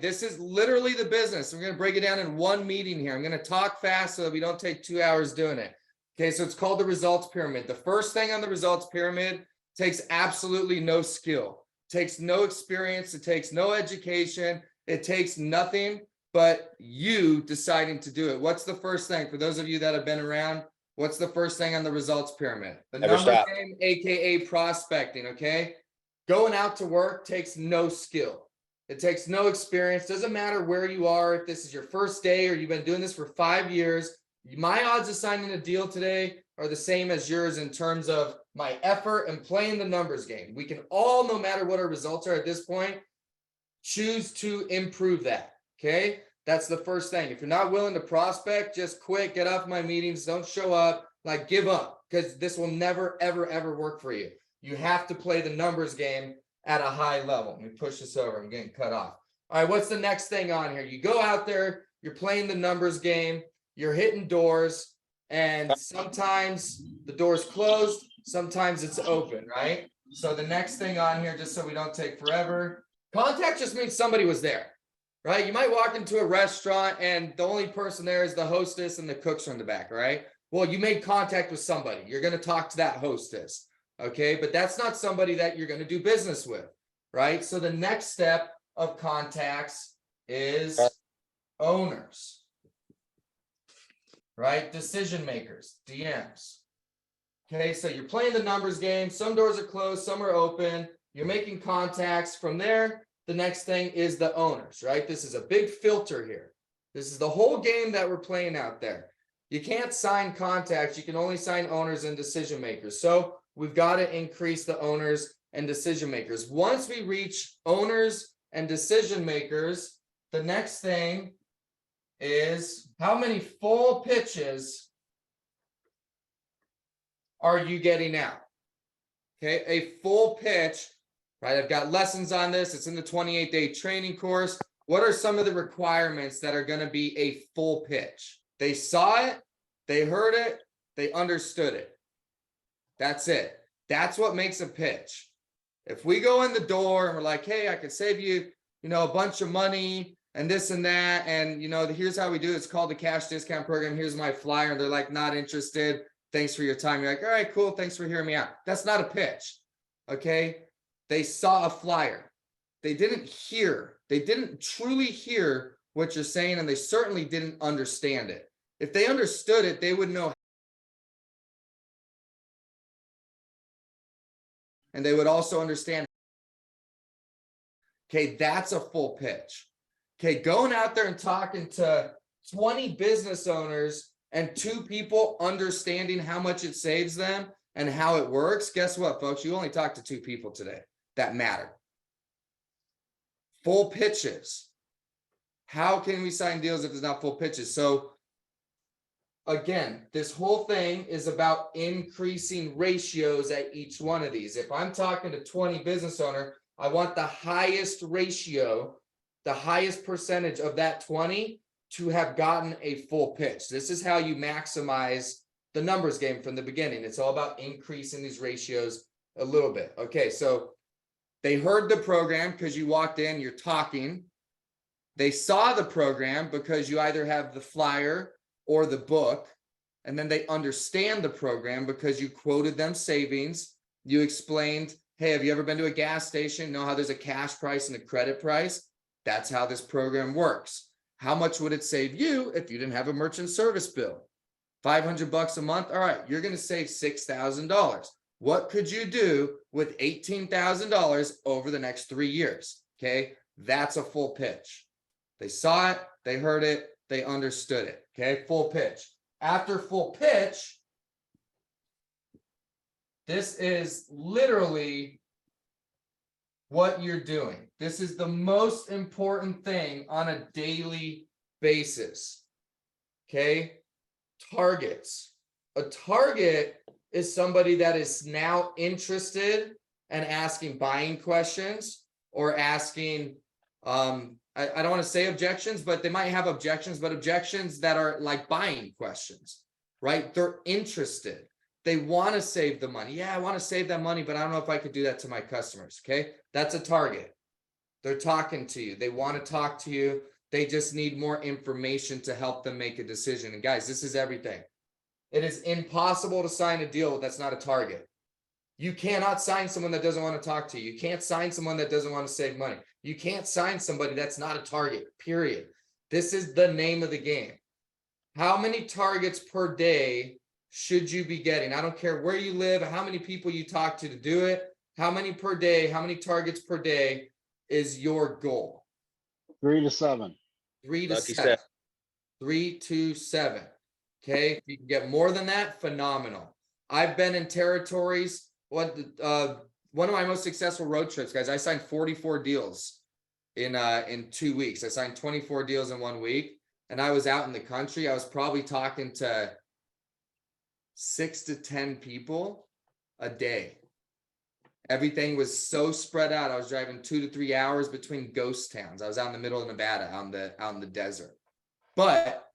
This is literally the business. We're going to break it down in one meeting here. I'm going to talk fast so that we don't take 2 hours doing it. Okay, so it's called the results pyramid. The first thing on the results pyramid takes absolutely no skill, takes no experience, it takes no education, it takes nothing but you deciding to do it. What's the first thing? For those of you that have been around, what's the first thing on the results pyramid? The numbers game, aka prospecting, okay? Going out to work takes no skill. It takes no experience. Doesn't matter where you are, if this is your first day or you've been doing this for 5 years. My odds of signing a deal today are the same as yours in terms of my effort and playing the numbers game. We can all, no matter what our results are at this point, choose to improve that, okay? That's the first thing. If you're not willing to prospect, just quit, get off my meetings, don't show up, like give up, because this will never, ever, ever work for you. You have to play the numbers game at a high level. Let me push this over. I'm getting cut off. All right, what's the next thing on here? You go out there, you're playing the numbers game, you're hitting doors, and sometimes the door's closed, sometimes it's open, right? So the next thing on here, just so we don't take forever, contact just means somebody was there, right? You might walk into a restaurant and the only person there is the hostess and the cooks from the back, right? Well, you made contact with somebody. You're going to talk to that hostess. Okay, but that's not somebody that you're going to do business with, right? So the next step of contacts is owners, right? Decision makers, DMs. Okay, so you're playing the numbers game. Some doors are closed, some are open. You're making contacts. From there, the next thing is the owners, right? This is a big filter here. This is the whole game that we're playing out there. You can't sign contacts. You can only sign owners and decision makers. So we've got to increase the owners and decision makers. Once we reach owners and decision makers, the next thing is how many full pitches are you getting out? Okay, a full pitch, right? I've got lessons on this. It's in the 28-day training course. What are some of the requirements that are going to be a full pitch? They saw it, they heard it, they understood it. That's it. That's what makes a pitch. If we go in the door and we're like, hey, I could save you, a bunch of money and this and that. And, here's how we do it. It's called the cash discount program. Here's my flyer. And they're like, not interested. Thanks for your time. You're like, all right, cool. Thanks for hearing me out. That's not a pitch. Okay. They saw a flyer. They didn't truly hear what you're saying. And they certainly didn't understand it. If they understood it, they would know. And they would also understand. Okay, that's a full pitch. Okay, going out there and talking to 20 business owners and 2 people understanding how much it saves them and how it works. Guess what, folks? You only talked to 2 people today that matter. Full pitches. How can we sign deals if there's not full pitches? So again, this whole thing is about increasing ratios at each one of these. If I'm talking to 20 business owner, I want the highest ratio, the highest percentage of that 20 to have gotten a full pitch. This is how you maximize the numbers game from the beginning. It's all about increasing these ratios a little bit. Okay, so they heard the program because you walked in, you're talking. They saw the program because you either have the flyer or the book, and then they understand the program because you quoted them savings. You explained, hey, have you ever been to a gas station? Know how there's a cash price and a credit price? That's how this program works. How much would it save you if you didn't have a merchant service bill? $500 a month. All right, you're going to save $6,000. What could you do with $18,000 over the next 3 years? Okay, that's a full pitch. They saw it, they heard it, they understood it. Okay, full pitch. After full pitch, this is literally what you're doing. This is the most important thing on a daily basis. Okay, targets. A target is somebody that is now interested and asking buying questions or asking, I don't want to say objections, but they might have objections, but objections that are like buying questions, right? They're interested. They want to save the money. Yeah, I want to save that money, but I don't know if I could do that to my customers. Okay, that's a target. They're talking to you. They want to talk to you. They just need more information to help them make a decision. And guys, this is everything. It is impossible to sign a deal that's not a target. You cannot sign someone that doesn't want to talk to you. You can't sign someone that doesn't want to save money. You can't sign somebody that's not a target, period. This is the name of the game. How many targets per day should you be getting? I don't care where you live, how many people you talk to do it. How many per day, how many targets per day is your goal? 3 to 7. 3 to Lucky 7. seven. 3 to 7. Okay, if you can get more than that, phenomenal. I've been in territories. One of my most successful road trips, guys, I signed 44 deals in 2 weeks. I signed 24 deals in 1 week, and I was out in the country. I was probably talking to 6 to 10 people a day. Everything was so spread out. I was driving 2 to 3 hours between ghost towns. I was out in the middle of Nevada, out in the desert. But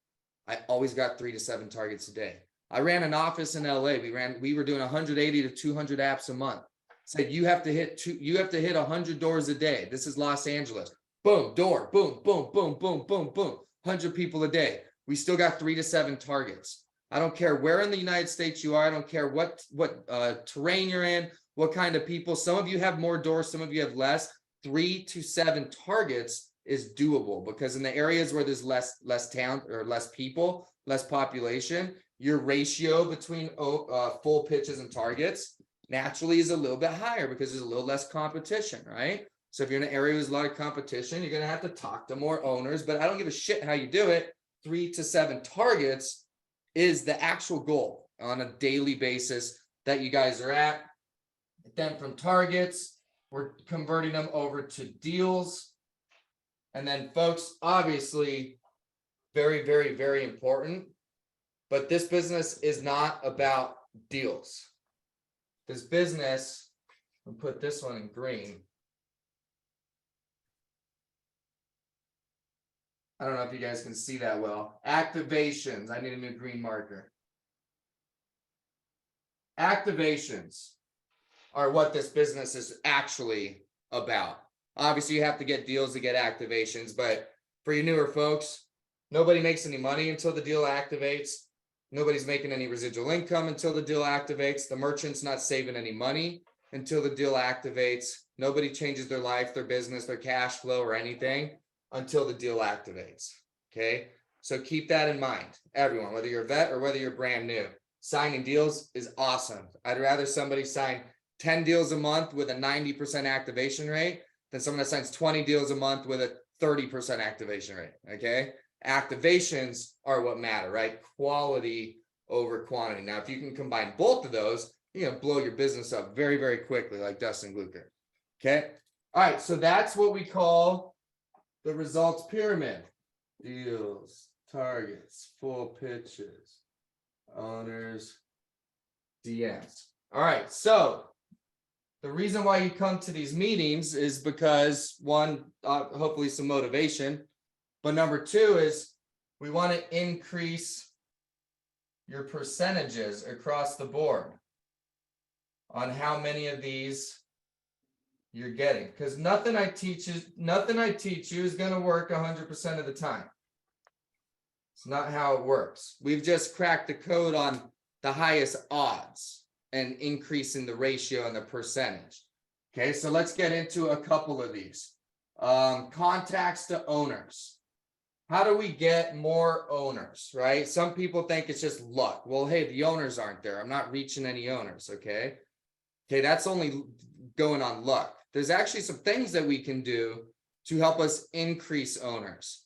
I always got 3 to 7 targets a day. I ran an office in LA. We were doing 180 to 200 apps a month. Said you have to hit 100 doors a day. This is Los Angeles. Boom, door, boom, boom, boom, boom, boom, boom. 100 people a day. We still got 3 to 7 targets. I don't care where in the United States you are. I don't care what terrain you're in, what kind of people. Some of you have more doors, some of you have less. 3 to 7 targets is doable, because in the areas where there's less town or less people, less population, your ratio between full pitches and targets naturally is a little bit higher because there's a little less competition, right? So if you're in an area with a lot of competition, you're going to have to talk to more owners, but I don't give a shit how you do it. 3 to 7 targets is the actual goal on a daily basis that you guys are at. Then from targets, we're converting them over to deals. And then folks, obviously, very, very, very important, but this business is not about deals. This business, I'll put this one in green. I don't know if you guys can see that well. Activations. I need a new green marker. Activations are what this business is actually about. Obviously, you have to get deals to get activations, but for you newer folks, nobody makes any money until the deal activates. Nobody's making any residual income until the deal activates. The merchant's not saving any money until the deal activates. Nobody changes their life, their business, their cash flow, or anything until the deal activates. Okay, so keep that in mind, everyone, whether you're a vet or whether you're brand new. Signing deals is awesome. I'd rather somebody sign 10 deals a month with a 90% activation rate than someone that signs 20 deals a month with a 30% activation rate. Okay, activations are what matter, right? Quality over quantity. Now, if you can combine both of those, you're gonna blow your business up very, very quickly, like Dustin Glucker. Okay, all right, so that's what we call the results pyramid. Deals, targets, full pitches, owners, DMs. All right, so the reason why you come to these meetings is because one, hopefully some motivation, but number two is we want to increase your percentages across the board on how many of these you're getting, because nothing I teach you is going to work 100% of the time. It's not how it works. We've just cracked the code on the highest odds and increasing the ratio and the percentage. Okay, so let's get into a couple of these. Contacts to owners. How do we get more owners, right? Some people think it's just luck. Well, hey, the owners aren't there. I'm not reaching any owners, okay? Okay, that's only going on luck. There's actually some things that we can do to help us increase owners.